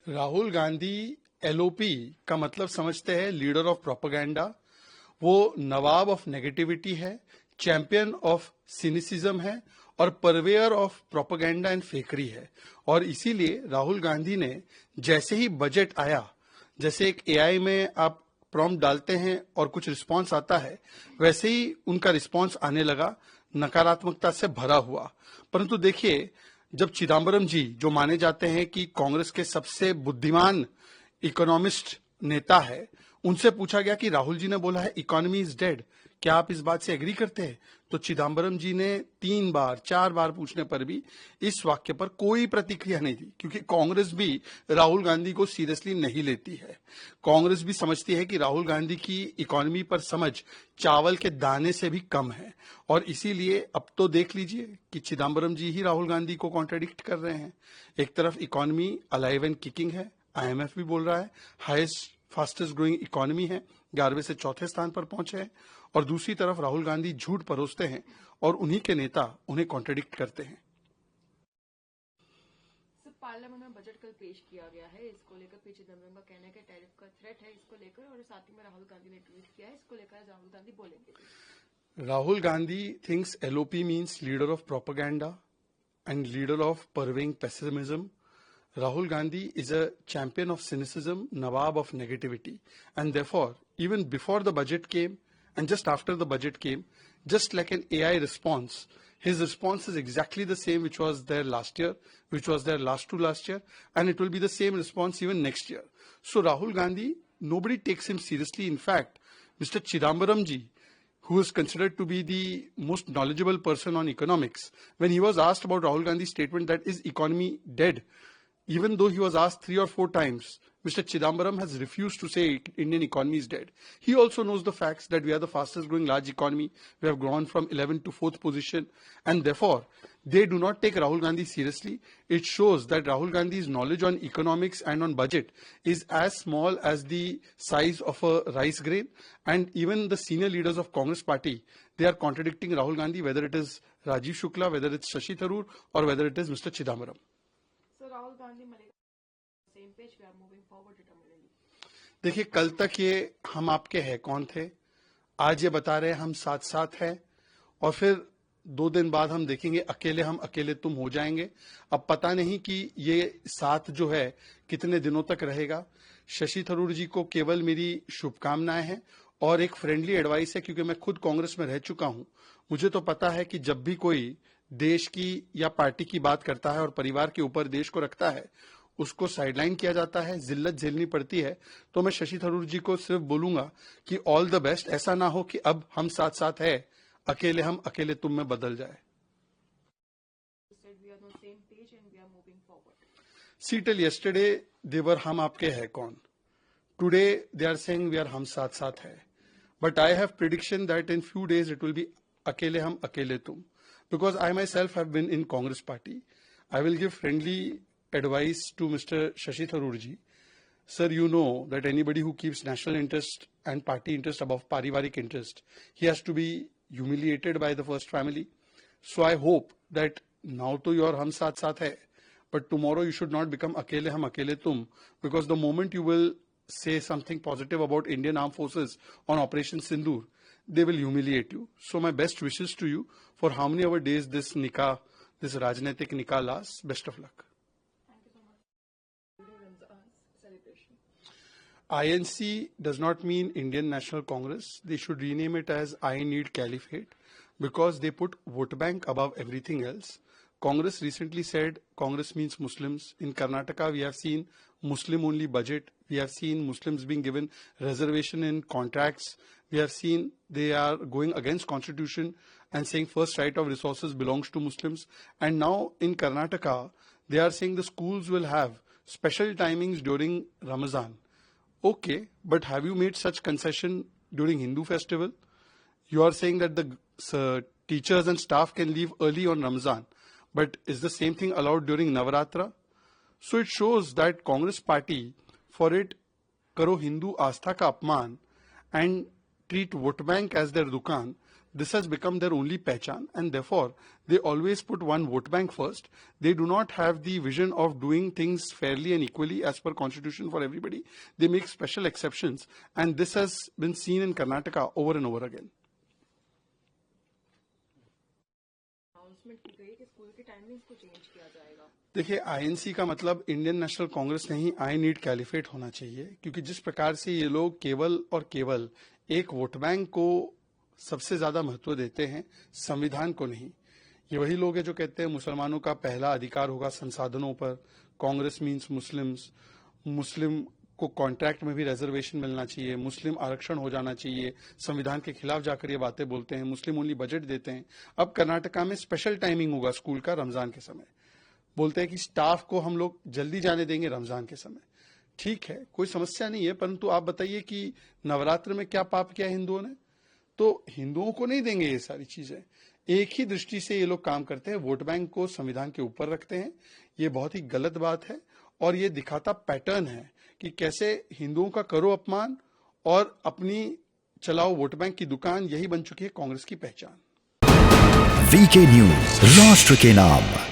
Rahul Gandhi LOP का मतलब समझते हैं लीडर ऑफ प्रोपेगेंडा। वो नवाब ऑफ नेगेटिविटी है, चैंपियन ऑफ सिनिसिज्म है और परवेयर ऑफ प्रोपेगेंडा एंड फेकरी है। और इसीलिए राहुल गांधी ने जैसे ही बजट आया, जैसे एक एआई में आप प्रॉम्प्ट डालते हैं और कुछ रिस्पांस आता है, वैसे ही उनका रिस्पांस आने लगा, नकारात्मकता से भरा हुआ। परंतु देखिए, जब चिदम्बरम जी, जो माने जाते हैं कि कांग्रेस के सबसे बुद्धिमान इकोनॉमिस्ट नेता है, उनसे पूछा गया कि राहुल जी ने बोला है इकोनॉमी इज डेड, क्या आप इस बात से एग्री करते हैं? तो चिदम्बरम जी ने 3 बार 4 बार पूछने पर भी इस वाक्य पर कोई प्रतिक्रिया नहीं दी, क्योंकि कांग्रेस भी राहुल गांधी को सीरियसली नहीं लेती है। कांग्रेस भी समझती है कि राहुल गांधी की इकोनॉमी पर समझ चावल के दाने से भी कम है। और इसीलिए अब तो देख लीजिए कि चिदम्बरम जी ही राहुल गांधी को कॉन्ट्राडिक्ट कर रहे हैं। एक तरफ इकोनॉमी अलाइव एंड किकिंग है, आईएमएफ भी बोल रहा है हाईएस्ट फास्टेस्ट ग्रोइंग इकोनॉमी है, 11वें से चौथे स्थान पर पहुंचे हैं, और दूसरी तरफ राहुल गांधी झूठ परोसते हैं और उन्हीं के नेता उन्हें कॉन्ट्रडिक्ट करते हैं। पार्लियामेंट में बजट कल पेश किया गया है, इसको लेकर पी चिदम्बरम का कहना है कि टैरिफ का थ्रेट है इसको लेकर, और साथ ही में राहुल गांधी ने ट्वीट किया है, इसको लेकर राहुल गांधी बोलेंगे। Rahul Gandhi thinks LOP means leader of propaganda and leader of purveying pessimism. Rahul Gandhi is a champion of cynicism, Nawab of negativity. And therefore, even before the budget came and just after the budget came, just like an AI response, his response is exactly the same which was there last year, which was there last year, and it will be the same response even next year. So Rahul Gandhi, nobody takes him seriously. In fact, Mr. Chidambaram ji, who is considered to be the most knowledgeable person on economics, when he was asked about Rahul Gandhi's statement that is economy dead, even though he was asked 3 or 4 times, Mr. Chidambaram has refused to say Indian economy is dead. He also knows the facts that we are the fastest growing large economy. We have grown from 11th to 4th position. And therefore, they do not take Rahul Gandhi seriously. It shows that Rahul Gandhi's knowledge on economics and on budget is as small as the size of a rice grain. And even the senior leaders of Congress party, they are contradicting Rahul Gandhi, whether it is Rajiv Shukla, whether it's Shashi Tharoor, or whether it is Mr. Chidambaram. Rahul Gandhi same page, we are moving forward determinedly. देखिए, कल तक ये हम आपके हैं कौन थे, आज ये बता रहे हैं हम साथ साथ हैं, और फिर 2 दिन बाद हम देखेंगे अकेले हम अकेले तुम हो जाएंगे। अब पता नहीं कि ये साथ जो है कितने दिनों तक रहेगा। शशि थरूर जी को केवल मेरी शुभकामनाएं हैं और एक फ्रेंडली एडवाइस है, क्योंकि मैं खुद कांग्रेस में रह चुका हूं। मुझे तो पता है कि जब भी कोई देश की या पार्टी की बात करता है और परिवार के ऊपर देश को रखता है, उसको साइडलाइन किया जाता है, जिल्लत झेलनी पड़ती है। तो मैं शशि थरूर जी को सिर्फ बोलूंगा कि ऑल द बेस्ट। ऐसा ना हो कि अब हम साथ साथ है, अकेले हम अकेले तुम में बदल जाए। सी टिल यस्टरडे दे वर हम आपके है कौन, today they are saying we are हम साथ साथ है। But I have prediction that in few days it will be अकेले हम अकेले तुम, because I myself have been in Congress party. I will give friendly advice to Mr. Shashi Tharoor ji. Sir, you know that anybody who keeps national interest and party interest above parivarik interest, he has to be humiliated by the first family. So I hope that now to your hum saath saath hai, but tomorrow you should not become akele hum akele tum, because the moment you will say something positive about Indian armed forces on Operation Sindoor, they will humiliate you. So my best wishes to you for how many ever days this nikah, this Rajnetik nikah lasts. Best of luck. Thank you so much. Celebration. INC does not mean Indian National Congress. They should rename it as I Need Caliphate, because they put vote bank above everything else. Congress recently said Congress means Muslims. In Karnataka, we have seen Muslim-only budget. We have seen Muslims being given reservation in contracts. We have seen they are going against constitution and saying first right of resources belongs to Muslims. And now in Karnataka, they are saying the schools will have special timings during Ramazan. Okay, but have you made such concession during Hindu festival? You are saying that the teachers and staff can leave early on Ramazan, but is the same thing allowed during Navaratra? So it shows that Congress party, for it karo Hindu aastha ka apman and treat vote bank as their dukan, this has become their only pehchan, and therefore they always put one vote bank first. They do not have the vision of doing things fairly and equally as per constitution for everybody. They make special exceptions, and this has been seen in Karnataka over and over again. Announcement की गई कि school की timings को change किया जाएगा। देखिए, INC का मतलब इंडियन नेशनल कांग्रेस नहीं, आई नीड कैलिफेट होना चाहिए, क्योंकि जिस प्रकार से ये लोग केवल और केवल एक वोट बैंक को सबसे ज्यादा महत्व देते हैं, संविधान को नहीं। ये वही लोग हैं जो कहते हैं मुसलमानों का पहला अधिकार होगा संसाधनों पर, कांग्रेस मीन्स मुस्लिम्स, मुस्लिम को कॉन्ट्रैक्ट में भी रिजर्वेशन मिलना चाहिए, मुस्लिम आरक्षण हो जाना चाहिए, संविधान के खिलाफ जाकर ये बातें बोलते हैं, मुस्लिम ओनली बजट देते हैं। अब कर्नाटका में स्पेशल टाइमिंग होगा स्कूल का रमजान के समय, बोलते हैं कि स्टाफ को हम लोग जल्दी जाने देंगे रमजान के समय। ठीक है, कोई समस्या नहीं है, परंतु आप बताइए कि नवरात्र में क्या पाप किया हिंदुओं ने? तो हिंदुओं को नहीं देंगे ये सारी चीजें। एक ही दृष्टि से ये लोग काम करते हैं, वोट बैंक को संविधान के ऊपर रखते हैं। ये बहुत ही गलत बात है और ये दिखाता पैटर्न है कि कैसे हिंदुओं का करो अपमान और अपनी चलाओ वोट बैंक की दुकान, यही बन चुकी है कांग्रेस की पहचान। वीके न्यूज, राष्ट्र के नाम।